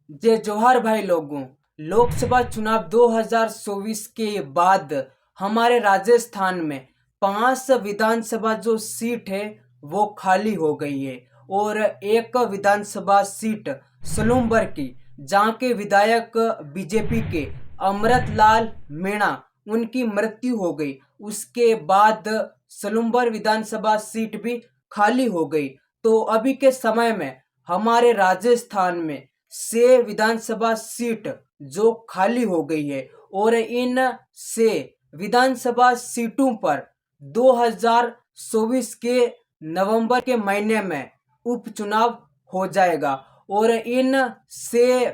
जय जोहार भाई लोगों। लोकसभा चुनाव 2024 के बाद हमारे राजस्थान में 5 विधानसभा जो सीट है वो खाली हो गई है और एक विधानसभा सीट सलूम्बर की, जहाँ के विधायक बीजेपी के अमृतलाल मीणा उनकी मृत्यु हो गई। उसके बाद सलूम्बर विधानसभा सीट भी खाली हो गई। तो अभी के समय में हमारे राजस्थान में 6 विधानसभा सीट जो खाली हो गई है और इन 6 विधानसभा सीटों पर 2024 के नवंबर के महीने में उपचुनाव हो जाएगा। और इन 6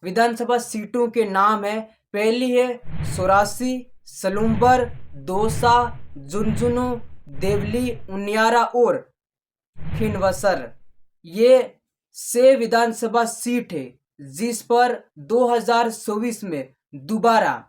विधानसभा सीटों के नाम है, पहली है सोरासी, सलूम्बर, दौसा, झुंझुनू, देवली, उनियारा और खिनवसर। ये 6 विधानसभा सीट है जिस पर 2024 में दोबारा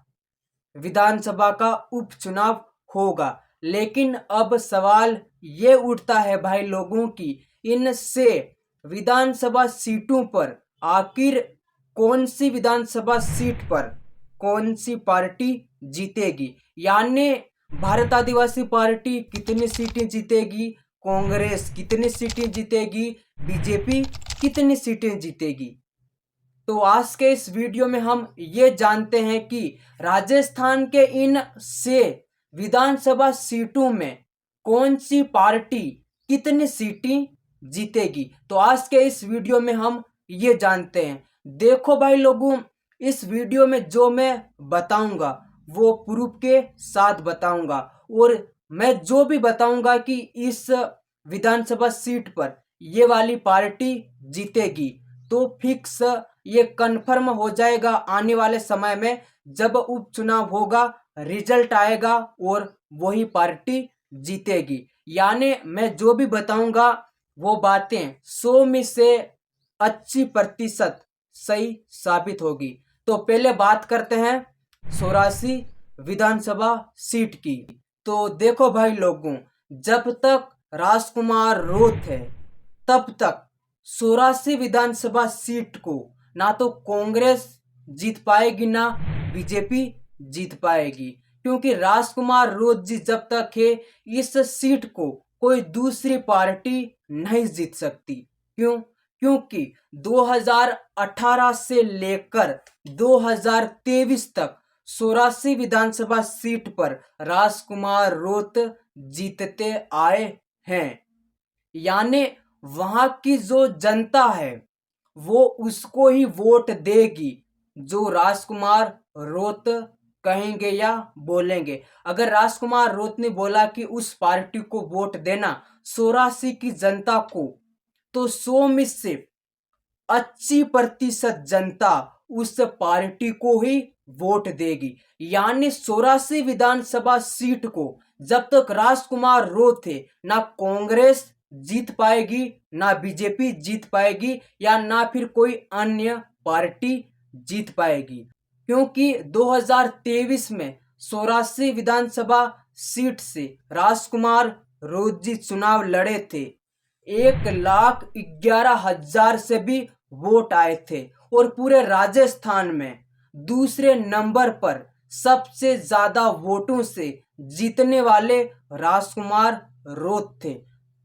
विधानसभा का उपचुनाव होगा। लेकिन अब सवाल ये उठता है भाई लोगों की, इन 6 विधानसभा सीटों पर आखिर कौन सी विधानसभा सीट पर कौन सी पार्टी जीतेगी। यानी भारत आदिवासी पार्टी कितनी सीटें जीतेगी, कांग्रेस कितनी सीटें जीतेगी, बीजेपी कितनी सीटें जीतेगी। तो आज के इस वीडियो में हम ये जानते हैं कि राजस्थान के इन 6 विधानसभा सीटों में कौन सी पार्टी कितनी सीटें जीतेगी। तो आज के इस वीडियो में हम ये जानते हैं। देखो भाई लोगों, इस वीडियो में जो मैं बताऊंगा वो प्रूफ के साथ बताऊंगा और मैं जो भी बताऊंगा कि इस विधानसभा सीट पर ये वाली पार्टी जीतेगी तो फिक्स ये कन्फर्म हो जाएगा आने वाले समय में, जब उपचुनाव होगा रिजल्ट आएगा और वही पार्टी जीतेगी। यानी मैं जो भी बताऊंगा वो बातें 100 में से 80% सही साबित होगी। तो पहले बात करते हैं सोरासी विधानसभा सीट की। तो देखो भाई लोगों, जब तक राजकुमार रोत है तब तक सोरासी विधानसभा सीट को ना तो कांग्रेस जीत पाएगी ना बीजेपी जीत पाएगी, क्योंकि राजकुमार रोत जी जब तक है इस सीट को कोई दूसरी पार्टी नहीं जीत सकती। क्यों? क्योंकि 2018 से लेकर 2023 तक सोरासी विधानसभा सीट पर राजकुमार रोत जीतते आए हैं। यानी वहां की जो जनता है वो उसको ही वोट देगी जो राजकुमार रोत कहेंगे या बोलेंगे। अगर राजकुमार रोत ने बोला कि उस पार्टी को वोट देना सोरासी की जनता को, तो 100 में से 80% जनता उस पार्टी को ही वोट देगी। यानी सोरासी विधानसभा सीट को जब तक राजकुमार रोत थे ना कांग्रेस जीत पाएगी ना बीजेपी जीत पाएगी या ना फिर कोई अन्य पार्टी जीत पाएगी। क्योंकि 2023 में सोरासी विधानसभा सीट से राजकुमार रोत जी चुनाव लड़े थे। 1,11,000 से भी वोट आए थे और पूरे राजस्थान में दूसरे नंबर पर सबसे ज्यादा वोटों से जीतने वाले राजकुमार रोत थे,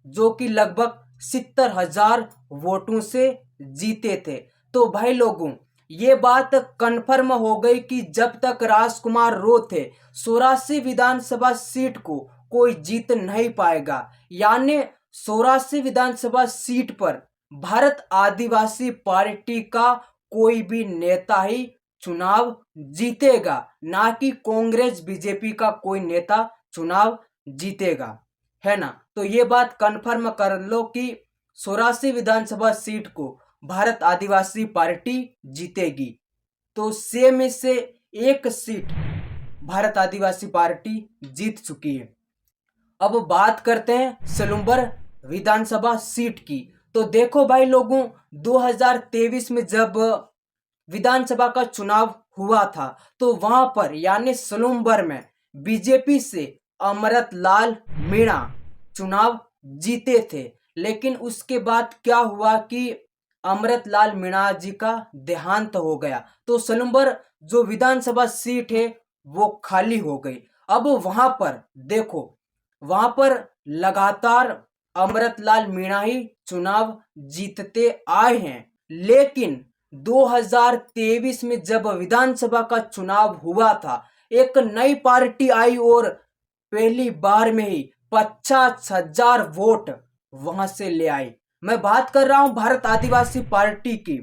जो कि लगभग 70,000 वोटों से जीते थे। तो भाई लोगों, ये बात कन्फर्म हो गई कि जब तक राजकुमार रोत थे सोरासी विधानसभा सीट को कोई जीत नहीं पाएगा। यानी सोरासी विधानसभा सीट पर भारत आदिवासी पार्टी का कोई भी नेता ही चुनाव जीतेगा, ना कि कांग्रेस बीजेपी का कोई नेता चुनाव जीतेगा, है ना। तो ये बात कन्फर्म कर लो कि सोरासी विधानसभा सीट को भारत आदिवासी पार्टी जीतेगी। तो 6 में से एक सीट भारत आदिवासी पार्टी जीत चुकी है। अब बात करते हैं सलूम्बर विधानसभा सीट की। तो देखो भाई लोगों, 2023 में जब विधानसभा का चुनाव हुआ था तो वहां पर यानी सलूम्बर में बीजेपी से अमृतलाल मीणा चुनाव जीते थे। लेकिन उसके बाद क्या हुआ कि अमृतलाल मीणा जी का देहांत हो गया, तो सलूम्बर जो विधानसभा सीट है वो खाली हो गई। अब वहां पर देखो, वहां पर लगातार अमृतलाल मीणा ही चुनाव जीतते आए हैं, लेकिन 2023 में जब विधानसभा का चुनाव हुआ था, एक नई पार्टी आई और पहली बार में ही 50,000 वोट वहां से ले आई। मैं बात कर रहा हूं भारत आदिवासी पार्टी की,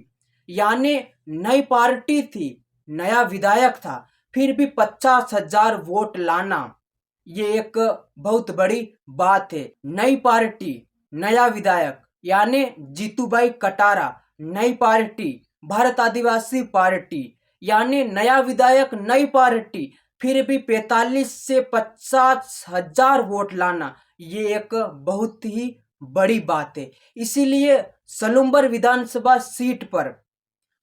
यानी नई पार्टी थी, नया विधायक था, फिर भी 50,000 वोट लाना ये एक बहुत बड़ी बात है। नई पार्टी, नया विधायक, यानी जीतूबाई कटारा, नई पार्टी भारत आदिवासी पार्टी, यानी नया विधायक, नई पार्टी, फिर भी 45 से 50,000 वोट लाना ये एक बहुत ही बड़ी बात है। इसीलिए सलूम्बर विधानसभा सीट पर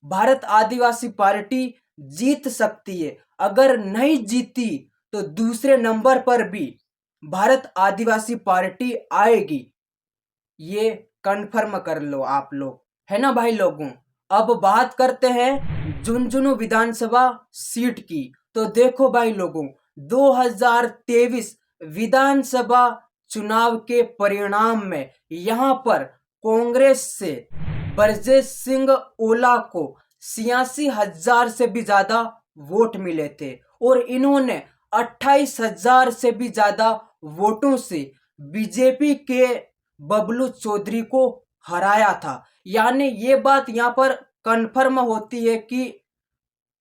भारत आदिवासी पार्टी जीत सकती है। अगर नहीं जीती तो दूसरे नंबर पर भी भारत आदिवासी पार्टी आएगी, ये कन्फर्म कर लो आप लोग, है ना भाई लोगों। अब बात करते हैं झुंझुनू विधानसभा सीट की। तो देखो भाई लोगों, 2023 विधानसभा चुनाव के परिणाम में यहाँ पर कांग्रेस से ब्रजेश सिंह ओला को 86,000 से भी ज्यादा वोट मिले थे और इन्होंने 28,000 से भी ज्यादा वोटों से बीजेपी के बबलू चौधरी को हराया था। यानी ये बात यहाँ पर कन्फर्म होती है कि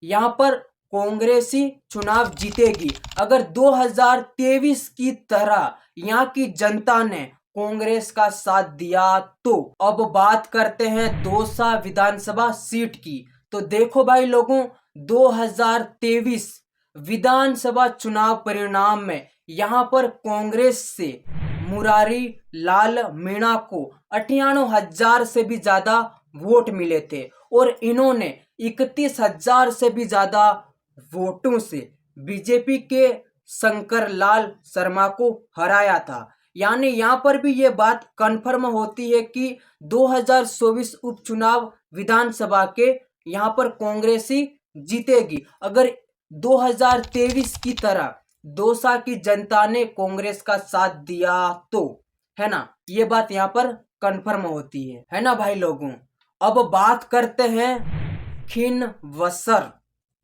यहाँ पर कांग्रेस ही चुनाव जीतेगी। अगर 2023 की तरह यहाँ की जनता ने कांग्रेस का साथ दिया तो। अब बात करते हैं दौसा विधानसभा सीट की। तो देखो भाई लोगों, 2023 विधानसभा चुनाव परिणाम में यहाँ पर कांग्रेस से मुरारी लाल मीणा को 98,000 से भी ज्यादा वोट मिले थे और इन्होंने 31,000 से भी ज्यादा वोटों से बीजेपी के शंकर लाल शर्मा को हराया था। यानी यहाँ पर भी ये बात कन्फर्म होती है कि 2024 उपचुनाव विधानसभा के यहाँ पर कांग्रेस ही जीतेगी। अगर 2023 की तरह दौसा की जनता ने कांग्रेस का साथ दिया तो, है ना, ये बात यहाँ पर कन्फर्म होती है ना भाई लोगों। अब बात करते हैं खिनवसर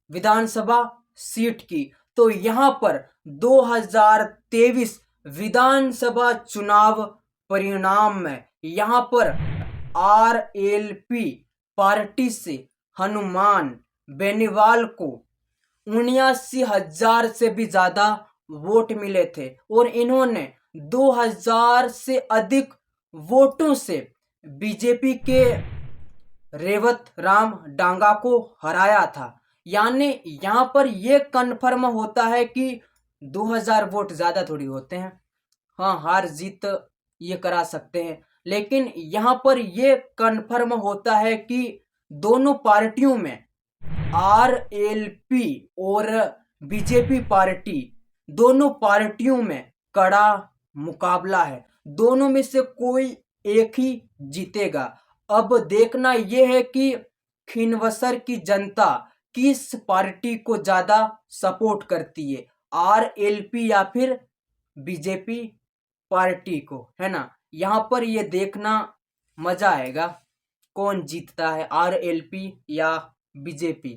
विधानसभा सीट की। तो यहाँ पर 2023 विधानसभा चुनाव परिणाम में यहाँ पर आरएलपी पार्टी से हनुमान बेनीवाल को 79,000 से भी ज्यादा वोट मिले थे और इन्होंने 2,000 से अधिक वोटों से बीजेपी के रेवत राम डांगा को हराया था। यानी यहाँ पर यह कन्फर्म होता है कि 2,000 वोट ज्यादा थोड़ी होते हैं, हाँ हार जीत ये करा सकते हैं, लेकिन यहाँ पर यह कन्फर्म होता है कि दोनों पार्टियों में आरएलपी और बीजेपी पार्टी, दोनों पार्टियों में कड़ा मुकाबला है, दोनों में से कोई एक ही जीतेगा। अब देखना यह है कि खिनवसर की जनता किस पार्टी को ज्यादा सपोर्ट करती है, आरएलपी या फिर बीजेपी पार्टी को, है ना। यहाँ पर ये देखना मजा आएगा कौन जीतता है, आरएलपी या बीजेपी,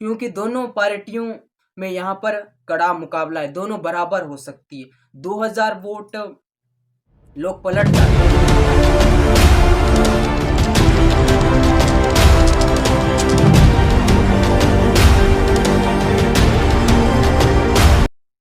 क्योंकि दोनों पार्टियों में यहाँ पर कड़ा मुकाबला है, दोनों बराबर हो सकती है। 2,000 वोट लोग पलट जाते हैं।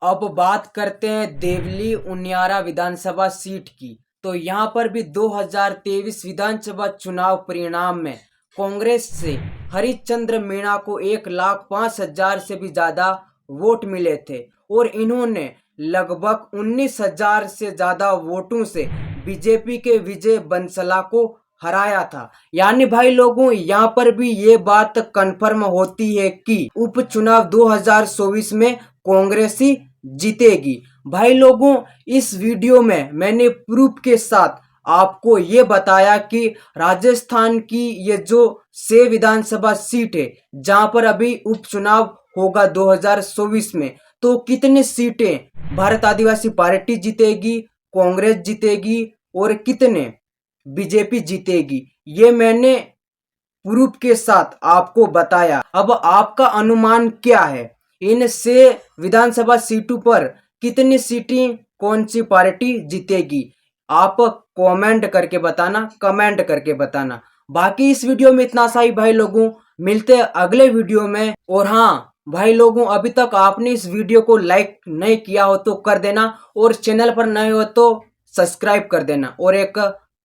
अब बात करते हैं देवली उनियारा विधानसभा सीट की। तो यहाँ पर भी 2023 विधानसभा चुनाव परिणाम में कांग्रेस से हरिश्चंद्र मीणा को 1,05,000 से भी ज्यादा वोट मिले थे और इन्होंने लगभग 19,000 से ज्यादा वोटों से बीजेपी के विजय बंसला को हराया था। यानी भाई लोगों, यहाँ पर भी ये बात कन्फर्म होती है कि उपचुनाव 2024 में कांग्रेस ही जीतेगी। भाई लोगों, इस वीडियो में मैंने प्रूफ के साथ आपको ये बताया कि राजस्थान की ये जो 6 विधानसभा सीट है जहां पर अभी उपचुनाव होगा 2024 में, तो कितनी सीटें भारत आदिवासी पार्टी जीतेगी, कांग्रेस जीतेगी और कितने बीजेपी जीतेगी, ये मैंने प्रूफ के साथ आपको बताया। अब आपका अनुमान क्या है, इन 6 विधानसभा सीटों पर कितनी सीटें कौन सी पार्टी जीतेगी? आप कमेंट करके बताना। बाकी इस वीडियो में इतना सा ही भाई लोगों, मिलते हैं अगले वीडियो में। और हाँ भाई लोगों, अभी तक आपने इस वीडियो को लाइक नहीं किया हो तो कर देना, और चैनल पर नए हो तो सब्सक्राइब कर देना और एक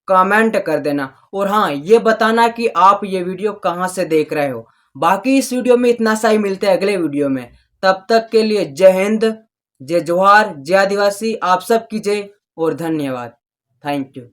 कमेंट कर देना। और हाँ, ये बताना कि आप ये वीडियो कहाँ से देख रहे हो। बाकी इस वीडियो में इतना सा ही, मिलते हैं अगले वीडियो में। तब तक के लिए जय हिंद, जय जोहार, जय आदिवासी, आप सबकी जय और धन्यवाद। Thank you.